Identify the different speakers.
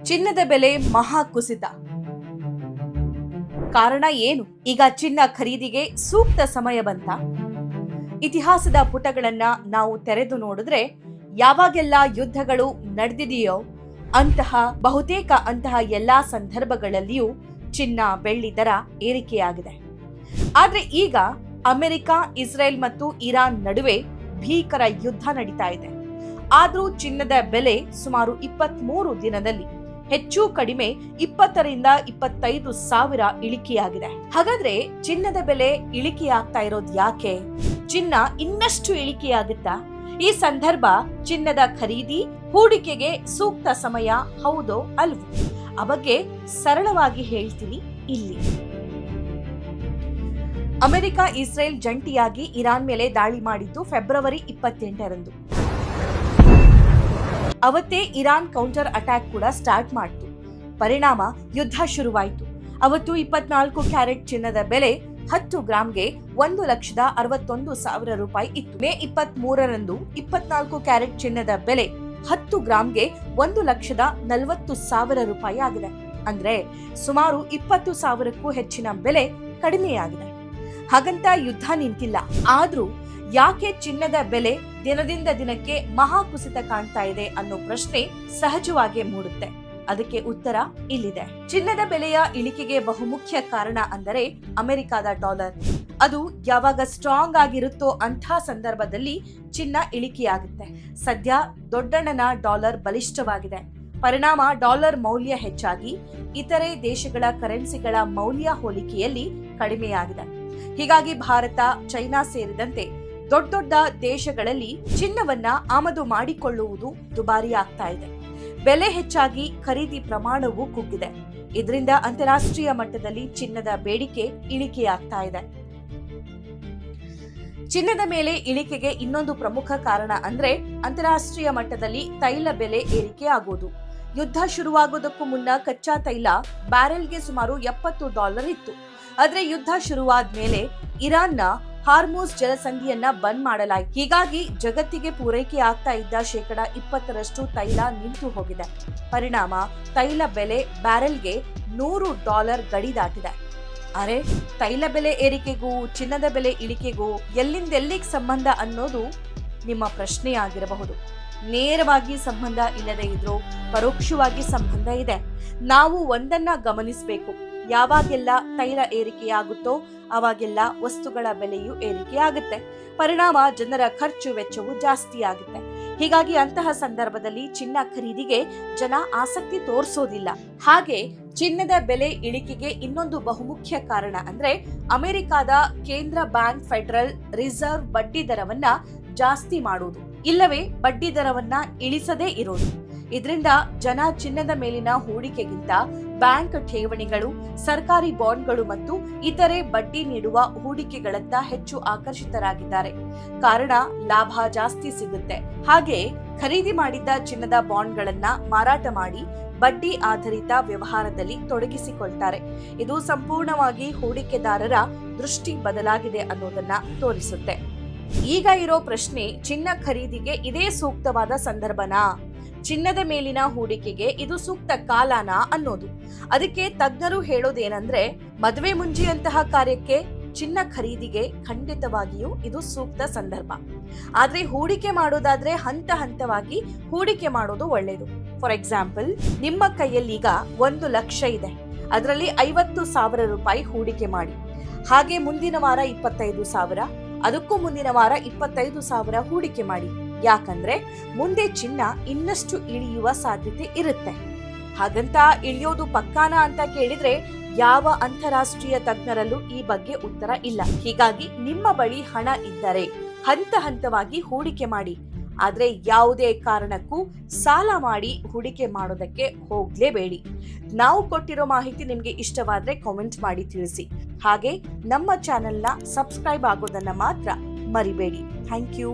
Speaker 1: ಚಿನ್ನದ ಬೆಲೆ ಮಹಾ ಕುಸಿತ. ಕಾರಣ ಏನು? ಈಗ ಚಿನ್ನ ಖರೀದಿಗೆ ಸೂಕ್ತ ಸಮಯ ಬಂತ? ಇತಿಹಾಸದ ಪುಟಗಳನ್ನ ನಾವು ತೆರೆದು ನೋಡಿದ್ರೆ ಯಾವಾಗೆಲ್ಲ ಯುದ್ಧಗಳು ನಡೆದಿದೆಯೋ ಬಹುತೇಕ ಎಲ್ಲಾ ಸಂದರ್ಭಗಳಲ್ಲಿಯೂ ಚಿನ್ನ ಬೆಳ್ಳಿ ದರ ಏರಿಕೆಯಾಗಿದೆ. ಆದ್ರೆ ಈಗ ಅಮೆರಿಕ, ಇಸ್ರೇಲ್ ಮತ್ತು ಇರಾನ್ ನಡುವೆ ಭೀಕರ ಯುದ್ಧ ನಡೀತಾ ಇದೆ. ಆದ್ರೂ ಚಿನ್ನದ ಬೆಲೆ ಸುಮಾರು 23 ದಿನದಲ್ಲಿ ಹೆಚ್ಚು ಕಡಿಮೆ 20ರಿಂದ 25 ಸಾವಿರ ಇಳಿಕೆಯಾಗಿದೆ. ಹಾಗಾದ್ರೆ ಚಿನ್ನದ ಬೆಲೆ ಇಳಿಕೆಯಾಗ್ತಾ ಇರೋದು ಯಾಕೆ? ಚಿನ್ನ ಇನ್ನಷ್ಟು ಇಳಿಕೆಯಾಗುತ್ತಾ? ಈ ಸಂದರ್ಭ ಚಿನ್ನದ ಖರೀದಿ, ಹೂಡಿಕೆಗೆ ಸೂಕ್ತ ಸಮಯ ಹೌದೋ ಅಲ್ವೋ? ಆ ಬಗ್ಗೆ ಸರಳವಾಗಿ ಹೇಳ್ತೀನಿ ಇಲ್ಲಿ. ಅಮೆರಿಕ, ಇಸ್ರೇಲ್ ಜಂಟಿಯಾಗಿ ಇರಾನ್ ಮೇಲೆ ದಾಳಿ ಮಾಡಿದ್ದು ಫೆಬ್ರವರಿ 28ರಂದು. ಅವತ್ತೇ ಇರಾನ್ ಕೌಂಟರ್ ಅಟ್ಯಾಕ್ ಕೂಡ ಸ್ಟಾರ್ಟ್ ಮಾಡಿತು. ಪರಿಣಾಮ ಯುದ್ಧ ಶುರುವಾಯಿತು. ಅವತ್ತು 24 ಕ್ಯಾರೆಟ್ ಚಿನ್ನದ ಬೆಲೆ 10 ಗ್ರಾಂಗೆ 1,61,000 ರೂಪಾಯಿ ಇತ್ತು. ಮೇ 23ರಂದು 24 ಕ್ಯಾರೆಟ್ ಚಿನ್ನದ ಬೆಲೆ 10 ಗ್ರಾಂಗೆ 1,40,000 ರೂಪಾಯಿ ಆಗಿದೆ. ಅಂದ್ರೆ ಸುಮಾರು 20,000ಕ್ಕೂ ಹೆಚ್ಚಿನ ಬೆಲೆ ಕಡಿಮೆಯಾಗಿದೆ. ಹಾಗಂತ ಯುದ್ಧ ನಿಂತಿಲ್ಲ. ಆದ್ರೂ ಯಾಕೆ ಚಿನ್ನದ ಬೆಲೆ ದಿನದಿಂದ ದಿನಕ್ಕೆ ಮಹಾ ಕುಸಿತ ಕಾಣ್ತಾ ಇದೆ ಅನ್ನೋ ಪ್ರಶ್ನೆ ಸಹಜವಾಗಿ ಮೂಡುತ್ತೆ. ಅದಕ್ಕೆ ಉತ್ತರ ಇಲ್ಲಿದೆ. ಚಿನ್ನದ ಬೆಲೆಯ ಇಳಿಕೆಗೆ ಬಹುಮುಖ್ಯ ಕಾರಣ ಅಂದರೆ ಅಮೆರಿಕದ ಡಾಲರ್. ಅದು ಯಾವಾಗ ಸ್ಟ್ರಾಂಗ್ ಆಗಿರುತ್ತೋ ಅಂಥ ಸಂದರ್ಭದಲ್ಲಿ ಚಿನ್ನ ಇಳಿಕೆಯಾಗುತ್ತೆ. ಸದ್ಯ ದೊಡ್ಡಣ್ಣನ ಡಾಲರ್ ಬಲಿಷ್ಠವಾಗಿದೆ. ಪರಿಣಾಮ ಡಾಲರ್ ಮೌಲ್ಯ ಹೆಚ್ಚಾಗಿ ಇತರೆ ದೇಶಗಳ ಕರೆನ್ಸಿಗಳ ಮೌಲ್ಯ ಹೋಲಿಕೆಯಲ್ಲಿ ಕಡಿಮೆಯಾಗಿದೆ. ಹೀಗಾಗಿ ಭಾರತ, ಚೈನಾ ಸೇರಿದಂತೆ ದೊಡ್ಡ ದೇಶಗಳಲ್ಲಿ ಚಿನ್ನವನ್ನ ಆಮದು ಮಾಡಿಕೊಳ್ಳುವುದು ದುಬಾರಿ ಆಗ್ತಾ ಇದೆ. ಬೆಲೆ ಹೆಚ್ಚಾಗಿ ಖರೀದಿ ಪ್ರಮಾಣವೂ ಕುಗ್ಗಿದೆ. ಇದರಿಂದ ಅಂತಾರಾಷ್ಟ್ರೀಯ ಮಟ್ಟದಲ್ಲಿ ಚಿನ್ನದ ಬೇಡಿಕೆ ಇಳಿಕೆಯಾಗ್ತಾ ಇದೆ. ಚಿನ್ನದ ಮೇಲೆ ಇಳಿಕೆಗೆ ಇನ್ನೊಂದು ಪ್ರಮುಖ ಕಾರಣ ಅಂದ್ರೆ ಅಂತಾರಾಷ್ಟ್ರೀಯ ಮಟ್ಟದಲ್ಲಿ ತೈಲ ಬೆಲೆ ಏರಿಕೆ ಆಗುವುದು. ಯುದ್ಧ ಶುರುವಾಗೋದಕ್ಕೂ ಮುನ್ನ ಕಚ್ಚಾ ತೈಲ ಬ್ಯಾರೆಲ್ಗೆ ಸುಮಾರು $70 ಇತ್ತು. ಆದ್ರೆ ಯುದ್ಧ ಶುರುವಾದ ಮೇಲೆ ಇರಾನ್ನ ಹಾರ್ಮುಜ್ ಜಲಸಂಧಿಯನ್ನ ಬಂದ್ ಮಾಡಲಾಯಿತು. ಹೀಗಾಗಿ ಜಗತ್ತಿಗೆ ಪೂರೈಕೆ ಆಗ್ತಾ ಇದ್ದ 20% ತೈಲ ನಿಂತು ಹೋಗಿದೆ. ಪರಿಣಾಮ ತೈಲ ಬೆಲೆ ಬ್ಯಾರೆಲ್ಗೆ $100 ಗಡಿ ದಾಟಿದೆ. ಅರೆ, ತೈಲ ಬೆಲೆ ಏರಿಕೆಗೂ ಚಿನ್ನದ ಬೆಲೆ ಇಳಿಕೆಗೂ ಎಲ್ಲಿಂದೆಲ್ಲಿಗೆ ಸಂಬಂಧ ಅನ್ನೋದು ನಿಮ್ಮ ಪ್ರಶ್ನೆಯಾಗಿರಬಹುದು. ನೇರವಾಗಿ ಸಂಬಂಧ ಇಲ್ಲದೆ ಇದ್ರೂ ಪರೋಕ್ಷವಾಗಿ ಸಂಬಂಧ ಇದೆ. ನಾವು ಒಂದನ್ನ ಗಮನಿಸಬೇಕು. ಯಾವಾಗೆಲ್ಲ ತೈಲ ಏರಿಕೆಯಾಗುತ್ತೋ ಅವಾಗೆಲ್ಲ ವಸ್ತುಗಳ ಬೆಲೆಯೂ ಏರಿಕೆಯಾಗುತ್ತೆ. ಪರಿಣಾಮ ಜನರ ಖರ್ಚು ವೆಚ್ಚವು ಜಾಸ್ತಿ ಆಗುತ್ತೆ. ಹೀಗಾಗಿ ಅಂತಹ ಸಂದರ್ಭದಲ್ಲಿ ಚಿನ್ನ ಖರೀದಿಗೆ ಜನ ಆಸಕ್ತಿ ತೋರಿಸೋದಿಲ್ಲ. ಹಾಗೆ ಚಿನ್ನದ ಬೆಲೆ ಇಳಿಕೆಗೆ ಇನ್ನೊಂದು ಬಹುಮುಖ್ಯ ಕಾರಣ ಅಂದ್ರೆ ಅಮೆರಿಕದ ಕೇಂದ್ರ ಬ್ಯಾಂಕ್ ಫೆಡರಲ್ ರಿಸರ್ವ್ ಬಡ್ಡಿ ದರವನ್ನ ಜಾಸ್ತಿ ಮಾಡುವುದು, ಇಲ್ಲವೇ ಬಡ್ಡಿ ದರವನ್ನ ಇಳಿಸದೇ ಇರೋದು. ಇದರಿಂದ ಜನ ಚಿನ್ನದ ಮೇಲಿನ ಹೂಡಿಕೆಗಿಂತ ಬ್ಯಾಂಕ್ ಠೇವಣಿಗಳು, ಸರ್ಕಾರಿ ಬಾಂಡ್ಗಳು ಮತ್ತು ಇತರೆ ಬಡ್ಡಿ ನೀಡುವ ಹೂಡಿಕೆಗಳತ್ತ ಹೆಚ್ಚು ಆಕರ್ಷಿತರಾಗಿದ್ದಾರೆ. ಕಾರಣ ಲಾಭ ಜಾಸ್ತಿ ಸಿಗುತ್ತೆ. ಹಾಗೆ ಖರೀದಿ ಮಾಡಿದ್ದ ಚಿನ್ನದ ಬಾಂಡ್ಗಳನ್ನ ಮಾರಾಟ ಮಾಡಿ ಬಡ್ಡಿ ಆಧಾರಿತ ವ್ಯವಹಾರದಲ್ಲಿ ತೊಡಗಿಸಿಕೊಳ್ತಾರೆ. ಇದು ಸಂಪೂರ್ಣವಾಗಿ ಹೂಡಿಕೆದಾರರ ದೃಷ್ಟಿ ಬದಲಾಗಿದೆ ಅನ್ನೋದನ್ನ ತೋರಿಸುತ್ತೆ. ಈಗ ಇರೋ ಪ್ರಶ್ನೆ, ಚಿನ್ನ ಖರೀದಿಗೆ ಇದೇ ಸೂಕ್ತವಾದ ಸಂದರ್ಭನಾ? ಚಿನ್ನದ ಮೇಲಿನ ಹೂಡಿಕೆಗೆ ಇದು ಸೂಕ್ತ ಕಾಲನಾ ಅನ್ನೋದು. ಅದಕ್ಕೆ ತಜ್ಞರು ಹೇಳೋದೇನಂದ್ರೆ, ಮದುವೆ ಮುಂಜಿಯಂತಹ ಕಾರ್ಯಕ್ಕೆ ಚಿನ್ನ ಖರೀದಿಗೆ ಖಂಡಿತವಾಗಿಯೂ ಇದು ಸೂಕ್ತ ಸಂದರ್ಭ. ಆದ್ರೆ ಹೂಡಿಕೆ ಮಾಡೋದಾದ್ರೆ ಹಂತವಾಗಿ ಹೂಡಿಕೆ ಮಾಡೋದು ಒಳ್ಳೇದು. ಫಾರ್ ಎಕ್ಸಾಂಪಲ್, ನಿಮ್ಮ ಕೈಯಲ್ಲೀಗ 1 ಲಕ್ಷ ಇದೆ. ಅದರಲ್ಲಿ 50,000 ರೂಪಾಯಿ ಹೂಡಿಕೆ ಮಾಡಿ. ಹಾಗೆ ಮುಂದಿನ ವಾರ 25,000, ಅದಕ್ಕೂ ಮುಂದಿನ ವಾರ 25,000 ಹೂಡಿಕೆ ಮಾಡಿ. ಯಾಕಂದ್ರೆ ಮುಂದೆ ಚಿನ್ನ ಇನ್ನಷ್ಟು ಇಳಿಯುವ ಸಾಧ್ಯತೆ ಇರುತ್ತೆ. ಹಾಗಂತ ಇಳಿಯೋದು ಪಕ್ಕಾನ ಅಂತ ಕೇಳಿದ್ರೆ ಯಾವ ಅಂತಾರಾಷ್ಟ್ರೀಯ ತಜ್ಞರಲ್ಲೂ ಈ ಬಗ್ಗೆ ಉತ್ತರ ಇಲ್ಲ. ಹೀಗಾಗಿ ನಿಮ್ಮ ಬಳಿ ಹಣ ಇದ್ದರೆ ಹಂತವಾಗಿ ಹೂಡಿಕೆ ಮಾಡಿ. ಆದ್ರೆ ಯಾವುದೇ ಕಾರಣಕ್ಕೂ ಸಾಲ ಮಾಡಿ ಹೂಡಿಕೆ ಮಾಡೋದಕ್ಕೆ ಹೋಗ್ಲೇಬೇಡಿ. ನಾವು ಕೊಟ್ಟಿರೋ ಮಾಹಿತಿ ನಿಮ್ಗೆ ಇಷ್ಟವಾದ್ರೆ ಕಾಮೆಂಟ್ ಮಾಡಿ ತಿಳಿಸಿ. ಹಾಗೆ ನಮ್ಮ ಚಾನೆಲ್ನ ಸಬ್ಸ್ಕ್ರೈಬ್ ಆಗೋದನ್ನ ಮಾತ್ರ ಮರಿಬೇಡಿ. Thank you.